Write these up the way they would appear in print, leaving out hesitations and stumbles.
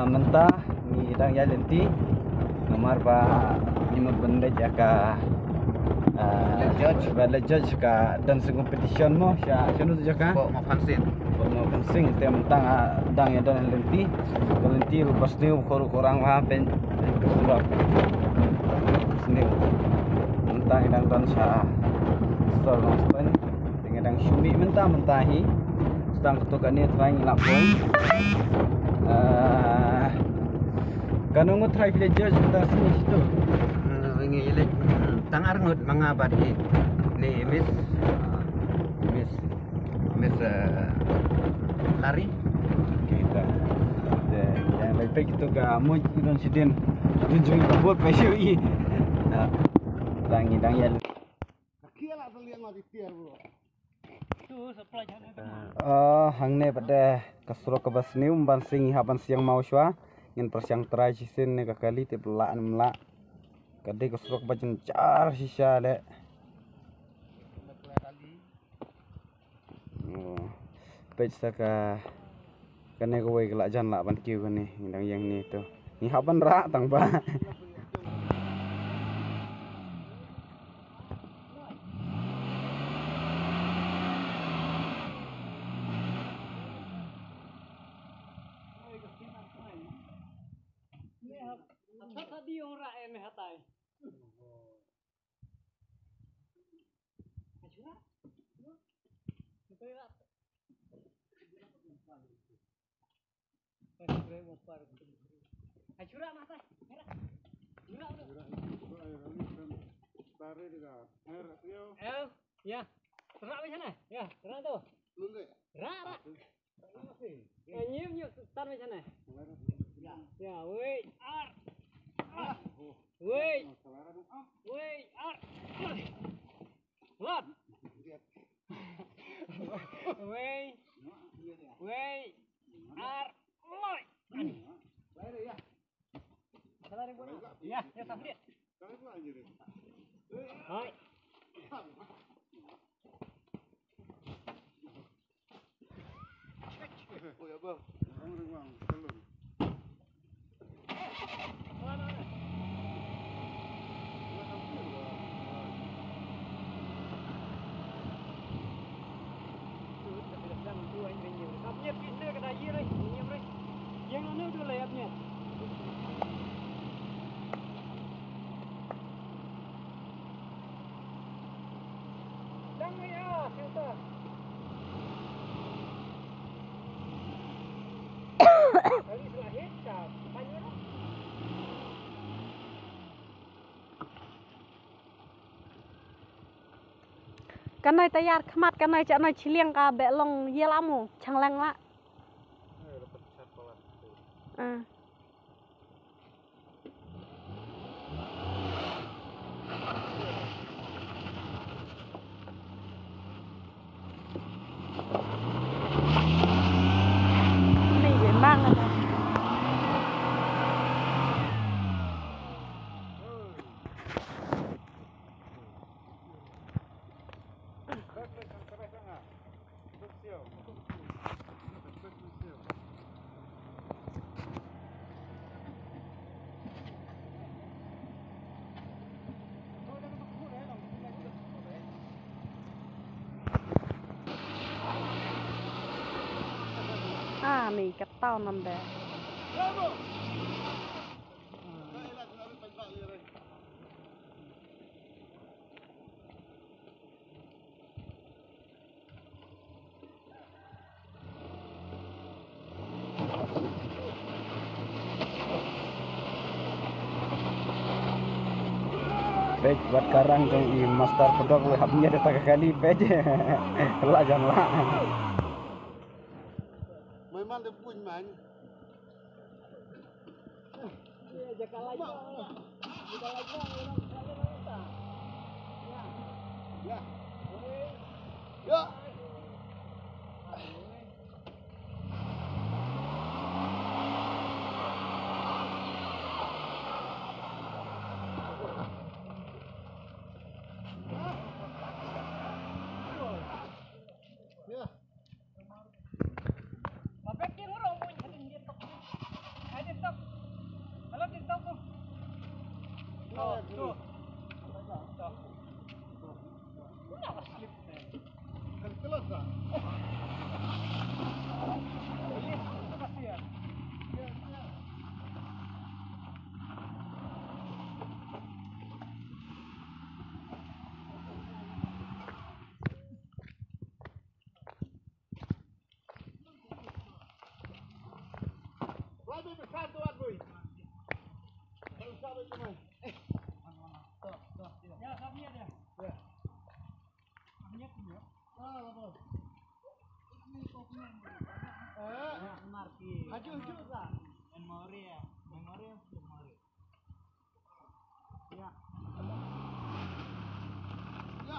mentah ni dang ya lenti nomor ba nimut benda jaka judge ka dan competition mo siya sino tu jaka mau fencing te mentang dang ya dan lenti lepas ni kurang pen sudah sini mentang dang dan sa stone dengan dang shumi mentahi sedang ketukan ni try ngilap pun kanungu try villager sudah sini situ ini ilik tangar ngut mangabadi ni miss lari kita yang lebih kita ke amuj dan sidin tunjuk kabut PSUI dang ya Kira terlihat mati tiar bro. hangne pada kasro ke basni umban sing haban siang mau syua ngin persiang trajisin ne kakali te belaan melak kade kasro ke bajen car sisa le page saka kane ko wei kelak jan lak ban kiu ni ndang yang ni tu ni haban rak tang ba tadi orang ini hatai. Ya, terak macam mana? Ya, terak tu. Terak. Nyium tar macam mana? Ya, wait, wait, lot. Ya, ya sampai. Hai. Oh ya bang, kamu bang, telur. Cái này tay yar khmat cái này chợ này chỉ liêng cả bẹ lông ye lắm mù chẳng leng lạ này để mang này nih ketau nambah. Baik buat karang dong i master pedok we habnya datang kali page lah jangan Memang dia pun man. Ya. Ya. Santuan boy. Kalau sampai cuman. Ya, kami ada. Ya. Kami punya. Ah, apa? Marki. Haju juga. Memori ya. Memori. Ya. Ya.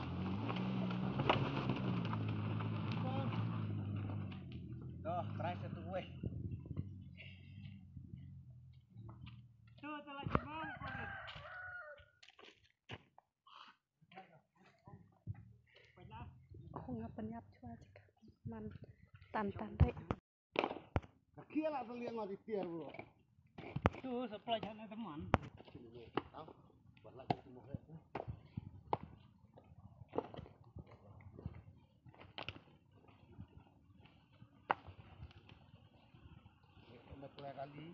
Doh, try satu weh. Tuh, telah jebol konek. Banyak. Aku nggak penyap cuaca man tantan deh. Kia lah terlihat mati tiar bro. Tuh, sepelajaran teman. Buat lagi semua. Betul kali.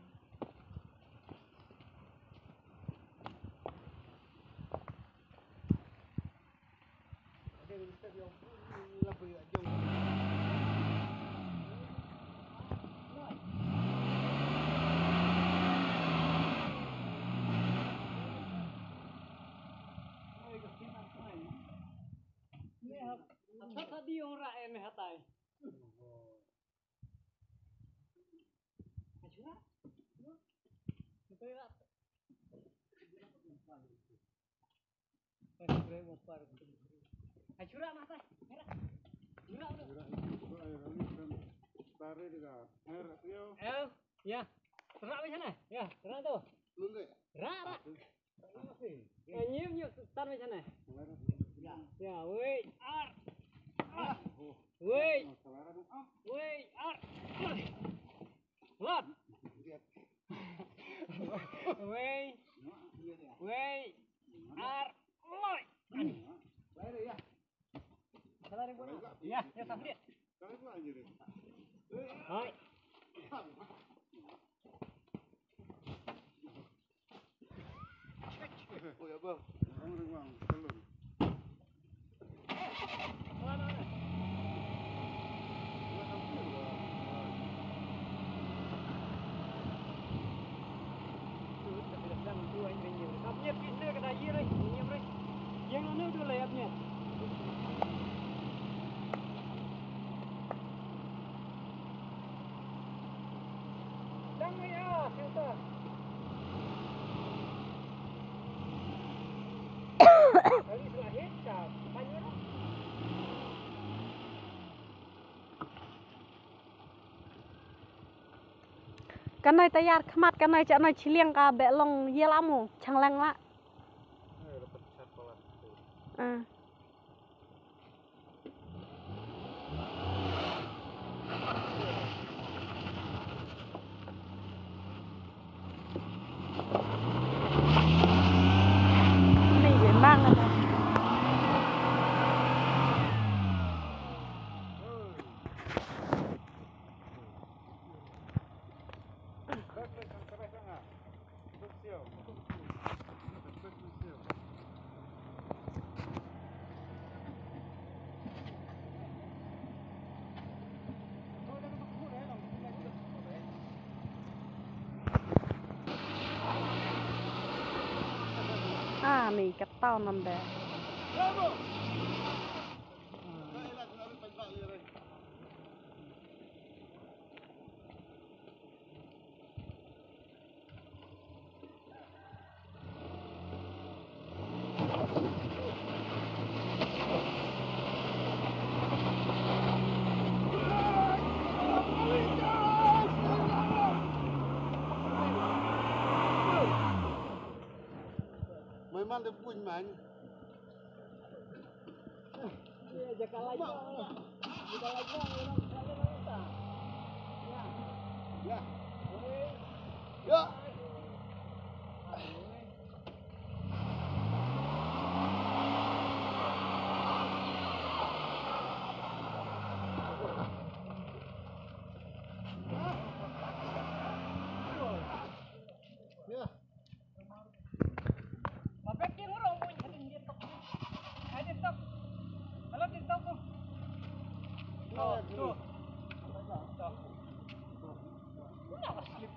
Ada bisa dia lebih aja. Apa tadi yang rakyat nih hatai? Acura? Betul ya? Acura mata? Merah. Merah udah. Tarik juga. Ya. Terak macam mana? Ya, terak tu. Lulus. Terak. Nyium tar macam mana? Ya, wait, ar. Wait, ar. Lot. Wait, ar. Loy. Ya, ya sampai. Hai. Oh ya bang. Bang, telur. Yang mana udah layaknya? Jangan ya, filter. Kali selahir, banyak. Cái này tay yar khmat cái này chợ này chỉ liêng cả bẹ lông ye lắm mù chẳng lăng lạ. À. Này phải mang này. À, này cái tao nằm đây. Bravo. Kailan namin pagbali rin. May man de puny man. Jangan lagi. Jangan lagi. Ya. Ya. Ya. Mabek yang orang pun hadin dia tok. Hadin tok. Kalau dia tok tu. Tuh. Tuh. Tuh. Kenapa slip?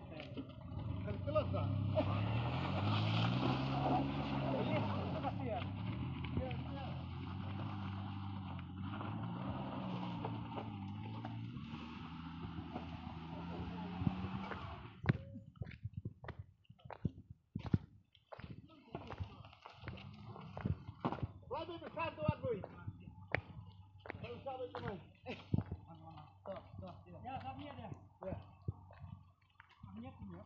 Ya, kami ada. Kami punya.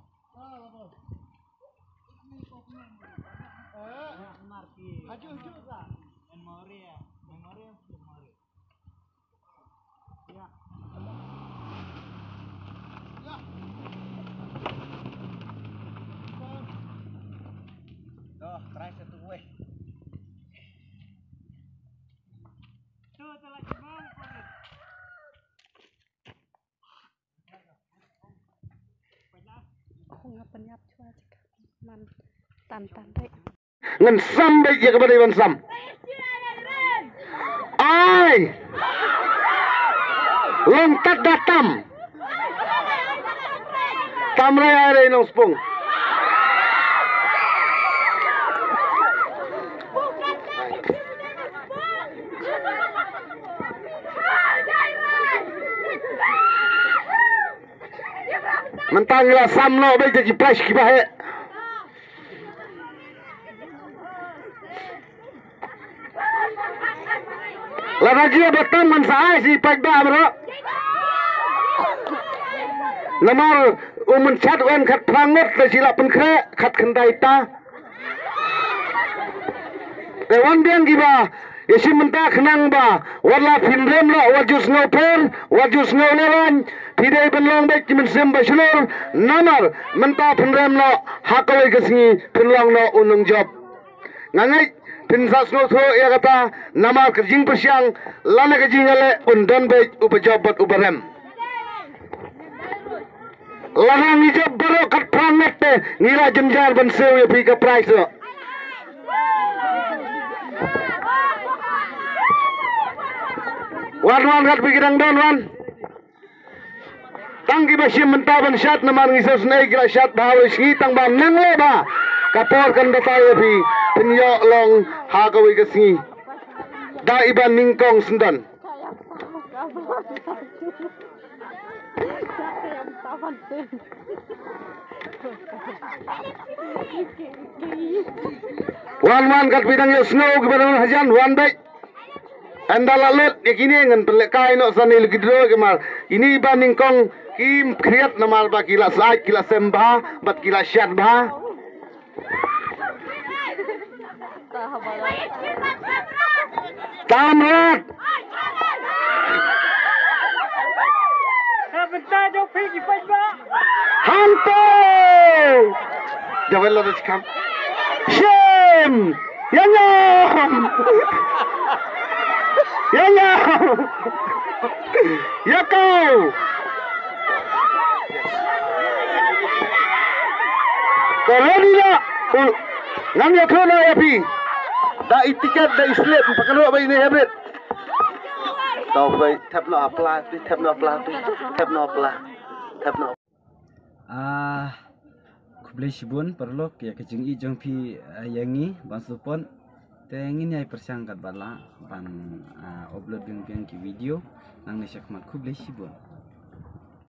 Haju juga. Memori ya. Ya. Tuh, try satu gue. Tuh, telah jebang, Pak. Aku nggak penyap cuaca man tan dek. Ngan sam baik ya kepada Iwan Sam. Ai. Lengkat datam. Tamrai ada inong spung. Mentanglah samno baik jadi price kibahe. Lagi betul mensai si pagda bro. Namar umenchat wen kat prangot le sila penkre kat kendai ta. Dewan biang giba isi mentah kenang ba wala pinrem la wajus ngoper wajus ngolawan pidai penlong baik jimen sem basulur namar mentah pinrem la hakawai kesini penlong no unung job ngangai pinsas no tho ya kata namar kerjing persiang lana kerjing ale undan baik upajobat ubarem larang hijab baru kat prangat te ngira jenjar ban sew ya pi ka price no. Wan kat pikirang don wan. Tangki basi mentaban syat namar ngisas naik kira syat bahawa singi tang ba nang leba. Kapor kan datang ya pi penyok long hagawi kesingi. Da iban ningkong sendan. Wan kat bidang yo snow kepada hajan wan baik. Anda lalut ya kini ngan pelekai no sanil gidro kemal ini banding kong kim kriat namal ba kila sai kila sembah bat kila syat bah tamrat Bentar jauh pergi Pak. hantu jangan lalu sekam shame yang ya kau koroni ya ngam ya kono ya pi da itiket da islet pakalo ba ini habit tau bai tap no apply kublai sibun perlu ya kecing i jong pi yangi bansupon tengin ya persangkat bala ban upload biang ki video nang nesyak mat kublai sibun